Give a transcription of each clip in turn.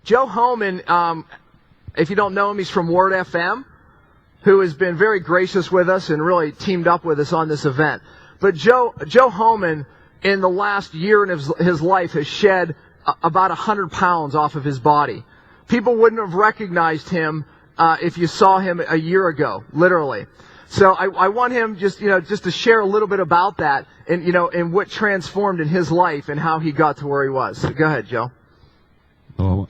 Joe Hohman, if you don't know him, he's from Word FM, who has been very gracious with us and really teamed up with us on this event. But Joe Hohman, in the last year in his life, has shed about 100 pounds off of his body. People wouldn't have recognized him if you saw him a year ago, literally. So I want him just to share a little bit about that and what transformed in his life and how he got to where he was. So go ahead, Joe. Well,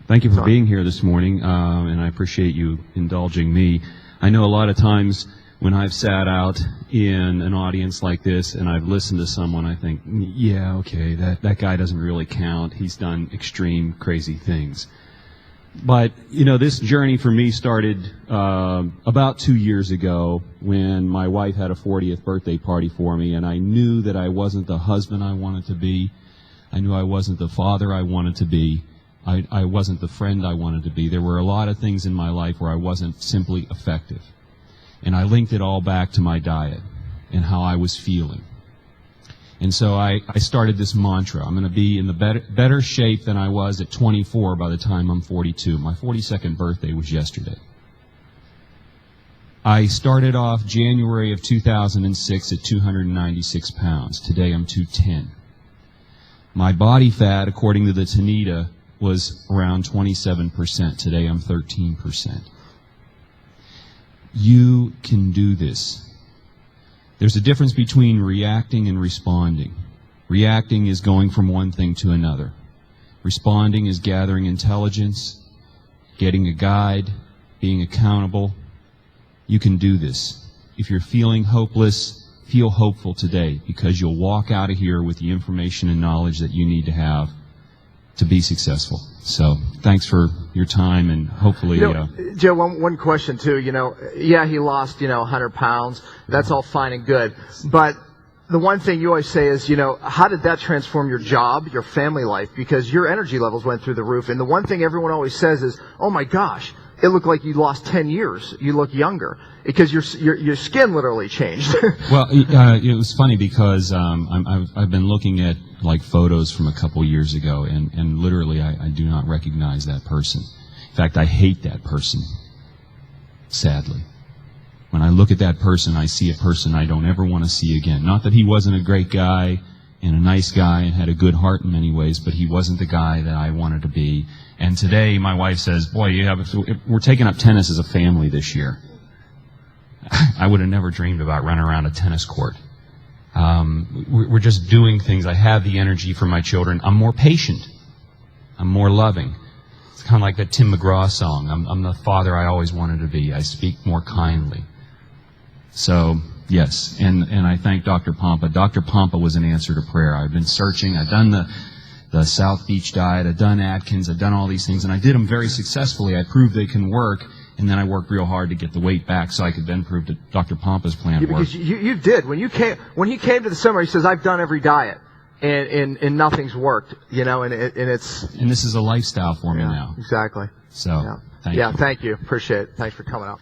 thank you for being here this morning, and I appreciate you indulging me. I know a lot of times when I've sat out in an audience like this and I've listened to someone, I think, yeah, okay, that guy doesn't really count. He's done extreme, crazy things. But, this journey for me started about 2 years ago when my wife had a 40th birthday party for me, and I knew that I wasn't the husband I wanted to be. I knew I wasn't the father I wanted to be. I wasn't the friend I wanted to be. There were a lot of things in my life where I wasn't simply effective. And I linked it all back to my diet and how I was feeling. And so I started this mantra. I'm going to be in the better shape than I was at 24 by the time I'm 42. My 42nd birthday was yesterday. I started off January of 2006 at 296 pounds. Today I'm 210. My body fat, according to the Tanita, was around 27%. Today I'm 13%. You can do this. There's a difference between reacting and responding. Reacting is going from one thing to another. Responding is gathering intelligence, getting a guide, being accountable. You can do this. If you're feeling hopeless, feel hopeful today, because you'll walk out of here with the information and knowledge that you need to have to be successful. So thanks for your time, and hopefully... Joe, one question too. Yeah, he lost 100 pounds. That's all fine and good. But the one thing you always say is, how did that transform your job, your family life? Because your energy levels went through the roof. And the one thing everyone always says is, oh my gosh, it looked like you lost 10 years. You look younger. Because your skin literally changed. Well, it was funny because I've been looking at photos from a couple years ago, and literally I do not recognize that person. In fact, I hate that person, sadly. When I look at that person, I see a person I don't ever want to see again. Not that he wasn't a great guy and a nice guy and had a good heart in many ways, but he wasn't the guy that I wanted to be. And today my wife says, boy, we're taking up tennis as a family this year. I would have never dreamed about running around a tennis court. We're just doing things. I have the energy for my children. I'm more patient. I'm more loving. It's kind of like that Tim McGraw song. I'm the father I always wanted to be. I speak more kindly. So, yes, and I thank Dr. Pompa. Dr. Pompa was an answer to prayer. I've been searching. I've done the South Beach diet. I've done Atkins. I've done all these things, and I did them very successfully. I proved they can work. And then I worked real hard to get the weight back so I could then prove that Dr. Pompa's plan worked. Because you did. When he came to the seminar, he says, I've done every diet, and nothing's worked, and it's... And this is a lifestyle for me now. Exactly. So, thank you. Yeah, thank you. Appreciate it. Thanks for coming out.